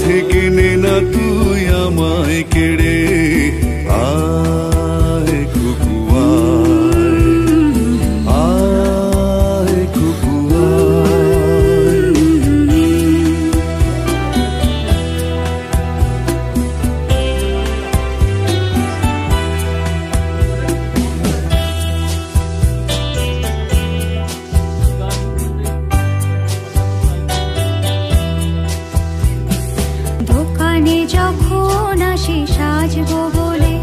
থেকে নে না তুই আমায় কেড়ে। আয় কুকু আয় কুকু দোকানে যখন আসি সাজবো বলে